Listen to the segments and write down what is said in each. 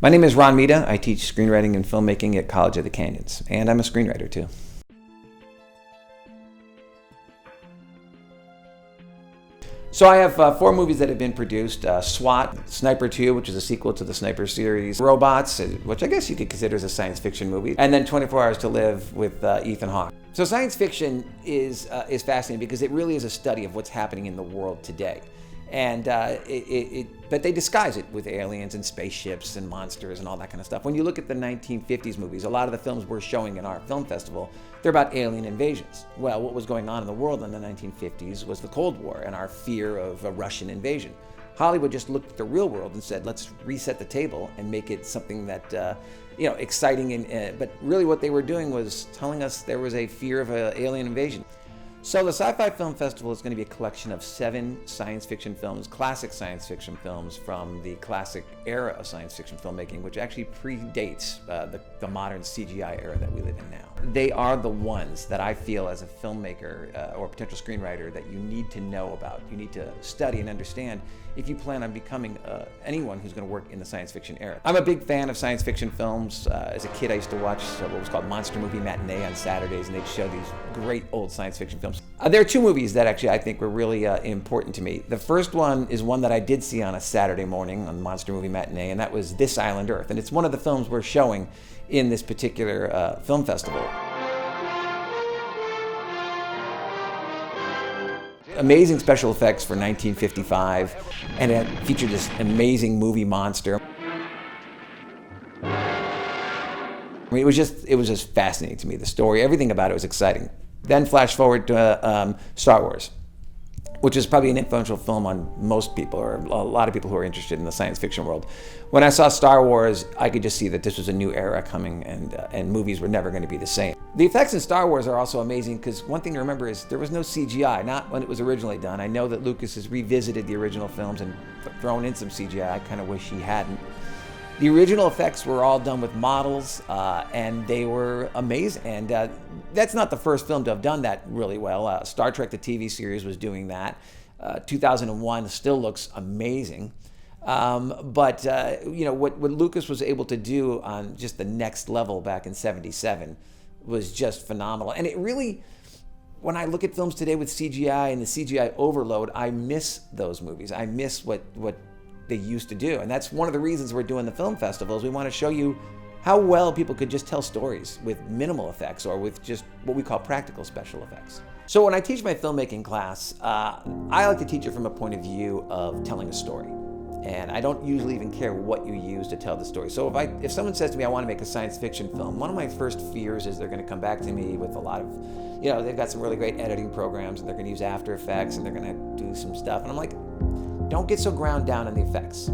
My name is Ron Mita. I teach screenwriting and filmmaking at College of the Canyons, and I'm a screenwriter too. So I have 4 movies that have been produced. SWAT, Sniper 2, which is a sequel to the Sniper series. Robots, which I guess you could consider as a science fiction movie. And then 24 Hours to Live with Ethan Hawke. So science fiction is fascinating because it really is a study of what's happening in the world today. And but they disguise it with aliens and spaceships and monsters and all that kind of stuff. When you look at the 1950s movies, a lot of the films we're showing in our film festival, they're about alien invasions. Well, what was going on in the world in the 1950s was the Cold War and our fear of a Russian invasion. Hollywood just looked at the real world and said, let's reset the table and make it something that, exciting. But really what they were doing was telling us there was a fear of an alien invasion. So the Sci-Fi Film Festival is going to be a collection of 7 science fiction films, classic science fiction films from the classic era of science fiction filmmaking, which actually predates the modern CGI era that we live in now. They are the ones that I feel as a filmmaker or potential screenwriter that you need to know about, you need to study and understand if you plan on becoming anyone who's going to work in the science fiction era. I'm a big fan of science fiction films. As a kid, I used to watch what was called Monster Movie Matinee on Saturdays, and they'd show these great old science fiction films. There are 2 movies that actually I think were really important to me. The first one is one that I did see on a Saturday morning on Monster Movie Matinee, and that was This Island Earth. And it's one of the films we're showing in this particular film festival. Amazing special effects for 1955, and it featured this amazing movie monster. I mean, it was just fascinating to me, the story, everything about it was exciting. Then flash forward to Star Wars, which is probably an influential film on most people, or a lot of people who are interested in the science fiction world. When I saw Star Wars, I could just see that this was a new era coming, and movies were never going to be the same. The effects in Star Wars are also amazing because one thing to remember is there was no CGI, not when it was originally done. I know that Lucas has revisited the original films and thrown in some CGI. I kind of wish he hadn't. The original effects were all done with models, and they were amazing. And that's not the first film to have done that really well. Star Trek, the TV series, was doing that. 2001 still looks amazing. But what Lucas was able to do on just the next level back in '77 was just phenomenal. And it really, when I look at films today with CGI and the CGI overload, I miss those movies. I miss what they used to do. And that's one of the reasons we're doing the film festivals. We want to show you how well people could just tell stories with minimal effects or with just what we call practical special effects. So when I teach my filmmaking class, I like to teach it from a point of view of telling a story. And I don't usually even care what you use to tell the story. So if someone says to me, I want to make a science fiction film, one of my first fears is they're going to come back to me with a lot of, they've got some really great editing programs and they're going to use After Effects and they're going to do some stuff. And I'm like, don't get so ground down in the effects.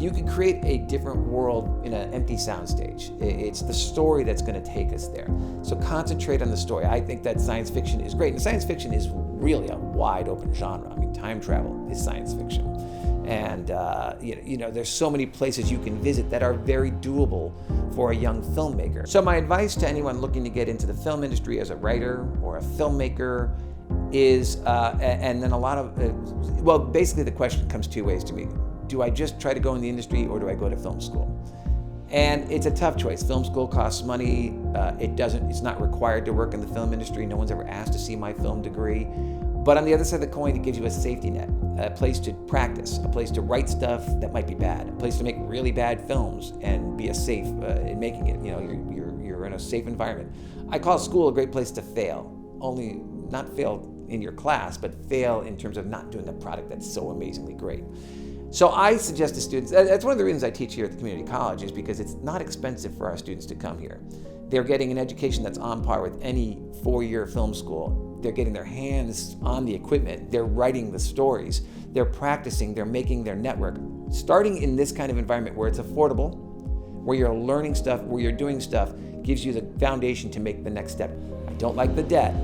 You can create a different world in an empty soundstage. It's the story that's going to take us there. So concentrate on the story. I think that science fiction is great. And science fiction is really a wide open genre. I mean, time travel is science fiction. And there's so many places you can visit that are very doable for a young filmmaker. So my advice to anyone looking to get into the film industry as a writer or a filmmaker is, and then basically the question comes 2 ways to me. Do I just try to go in the industry or do I go to film school? And it's a tough choice. Film school costs money. It's not required to work in the film industry. No one's ever asked to see my film degree. But on the other side of the coin, it gives you a safety net, a place to practice, a place to write stuff that might be bad, a place to make really bad films and be safe in making it. You're in a safe environment. I call school a great place to fail. Only not fail in your class, but fail in terms of not doing a product that's so amazingly great. So I suggest to students, that's one of the reasons I teach here at the community college, is because it's not expensive for our students to come here. They're getting an education that's on par with any 4-year film school. They're getting their hands on the equipment. They're writing the stories. They're practicing. They're making their network. Starting in this kind of environment where it's affordable, where you're learning stuff, where you're doing stuff, gives you the foundation to make the next step. I don't like the debt,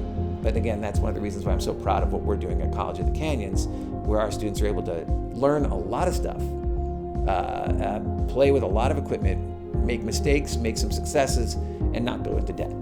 but again, that's one of the reasons why I'm so proud of what we're doing at College of the Canyons, where our students are able to learn a lot of stuff, play with a lot of equipment, make mistakes, make some successes, and not go into debt.